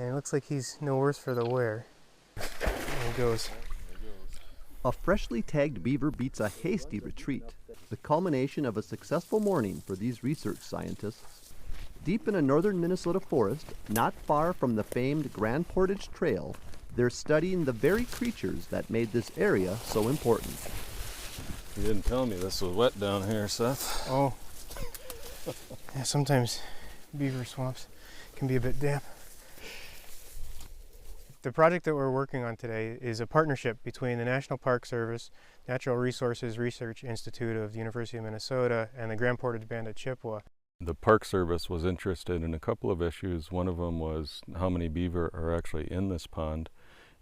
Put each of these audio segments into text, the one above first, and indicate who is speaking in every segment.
Speaker 1: And it looks like he's no worse for the wear. There he goes.
Speaker 2: A freshly tagged beaver beats a hasty retreat, the culmination of a successful morning for these research scientists. Deep in a northern Minnesota forest, not far from the famed Grand Portage Trail, they're studying the very creatures that made this area so important.
Speaker 3: You didn't tell me this was wet down here, Seth.
Speaker 1: Oh. Yeah, sometimes beaver swamps can be a bit damp. The project that we're working on today is a partnership between the National Park Service, Natural Resources Research Institute of the University of Minnesota, and the Grand Portage Band of Chippewa.
Speaker 3: The Park Service was interested in a couple of issues. One of them was how many beaver are actually in this pond,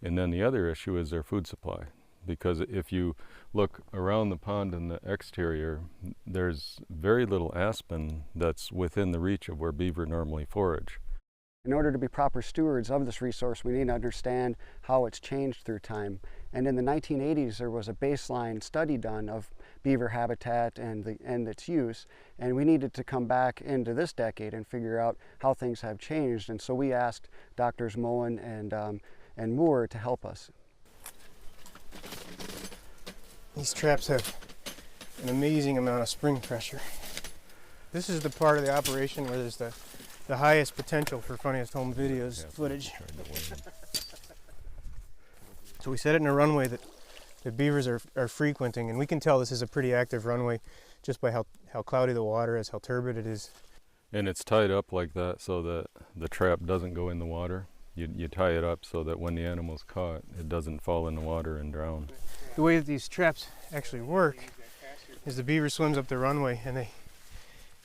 Speaker 3: and then the other issue is their food supply. Because if you look around the pond in the exterior, there's very little aspen that's within the reach of where beaver normally forage.
Speaker 4: In order to be proper stewards of this resource, we need to understand how it's changed through time. And in the 1980s, there was a baseline study done of beaver habitat and its use, and we needed to come back into this decade and figure out how things have changed. And so we asked Drs. Mullen and Moore to help us.
Speaker 1: These traps have an amazing amount of spring pressure. This is the part of the operation where there's the highest potential for funniest home videos footage. So we set it in a runway that the beavers are frequenting, and we can tell this is a pretty active runway just by how cloudy the water is, how turbid it is.
Speaker 3: And it's tied up like that so that the trap doesn't go in the water. You tie it up so that when the animal's caught, it doesn't fall in the water and drown.
Speaker 1: The way that these traps actually work is the beaver swims up the runway and they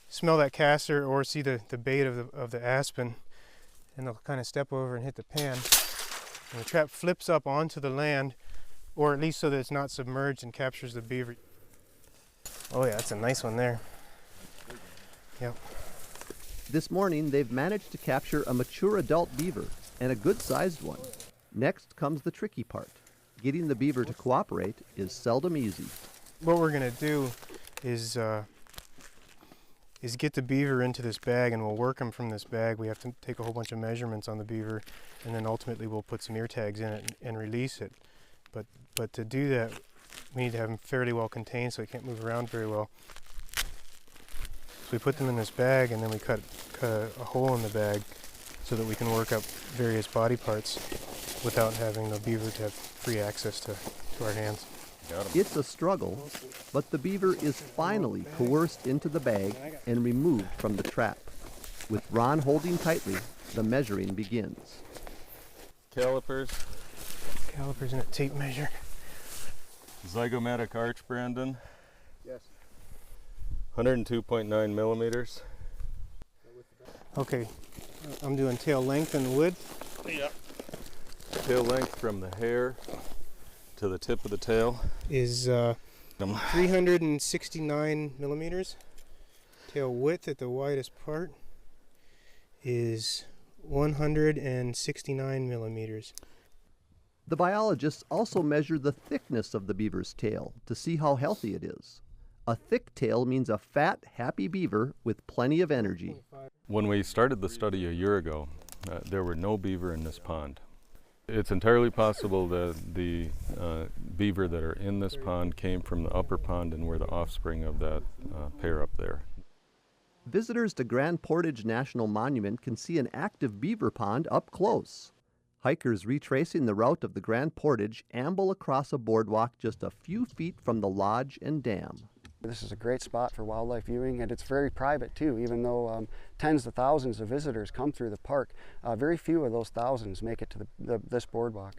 Speaker 1: smell that castor or see the bait of the aspen, and they'll kind of step over and hit the pan. And the trap flips up onto the land, or at least so that it's not submerged, and captures the beaver. Oh yeah, that's a nice one there. Yep.
Speaker 2: This morning, they've managed to capture a mature adult beaver, and a good-sized one. Next comes the tricky part. Getting the beaver to cooperate is seldom easy.
Speaker 1: What we're going to do is get the beaver into this bag, and we'll work him from this bag. We have to take a whole bunch of measurements on the beaver, and then ultimately we'll put some ear tags in it and release it. But to do that, we need to have him fairly well contained so he can't move around very well. So we put them in this bag, and then we cut a hole in the bag so that we can work up various body parts without having the beaver to have free access to our hands.
Speaker 2: It's a struggle, but the beaver is finally coerced into the bag and removed from the trap. With Ron holding tightly, the measuring begins.
Speaker 3: Calipers.
Speaker 1: Calipers and a tape measure.
Speaker 3: Zygomatic arch, Brandon.
Speaker 4: Yes.
Speaker 3: 102.9 millimeters.
Speaker 1: Okay, I'm doing tail length and width.
Speaker 3: Yeah. Tail length from the hair to the tip of the tail
Speaker 1: Is 369 millimeters. Tail width at the widest part is 169 millimeters.
Speaker 2: The biologists also measure the thickness of the beaver's tail to see how healthy it is. A thick tail means a fat, happy beaver with plenty of energy.
Speaker 3: When we started the study a year ago, there were no beaver in this pond. It's entirely possible that the beaver that are in this pond came from the upper pond and were the offspring of that pair up there.
Speaker 2: Visitors to Grand Portage National Monument can see an active beaver pond up close. Hikers retracing the route of the Grand Portage amble across a boardwalk just a few feet from the lodge and dam.
Speaker 4: This is a great spot for wildlife viewing, and it's very private too. Even though tens of thousands of visitors come through the park, very few of those thousands make it to this boardwalk.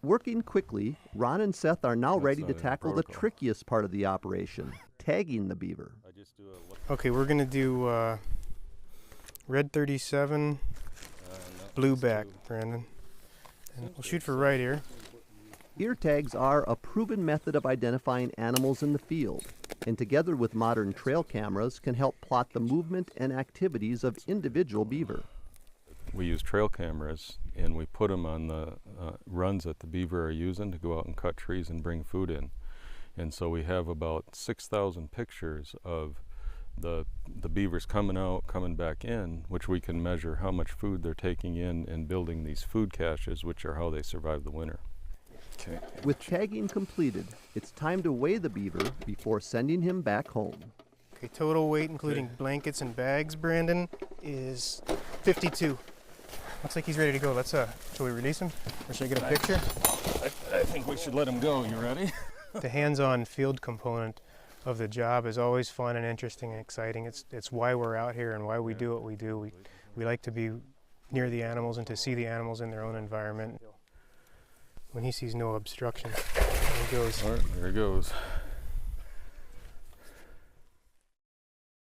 Speaker 2: Working quickly, Ron and Seth are now ready to tackle the trickiest part of the operation, tagging the beaver.
Speaker 1: Okay, we're going to do red 37, blue back, Brandon. And we'll shoot for right ear.
Speaker 2: Ear tags are a proven method of identifying animals in the field, and together with modern trail cameras can help plot the movement and activities of individual beaver.
Speaker 3: We use trail cameras and we put them on the runs that the beaver are using to go out and cut trees and bring food in. And so we have about 6,000 pictures of the beavers coming out, coming back in, which we can measure how much food they're taking in and building these food caches, which are how they survive the winter. Okay.
Speaker 2: With tagging completed, it's time to weigh the beaver before sending him back home.
Speaker 1: Okay, total weight, including blankets and bags, Brandon, is 52. Looks like he's ready to go. Let's, shall we release him? Or should I get a picture?
Speaker 3: I think we should let him go. You ready?
Speaker 1: The hands-on field component of the job is always fun and interesting and exciting. It's why we're out here and why we do what we do. We like to be near the animals and to see the animals in their own environment. When he sees no obstruction, there he goes.
Speaker 3: All right, there he goes.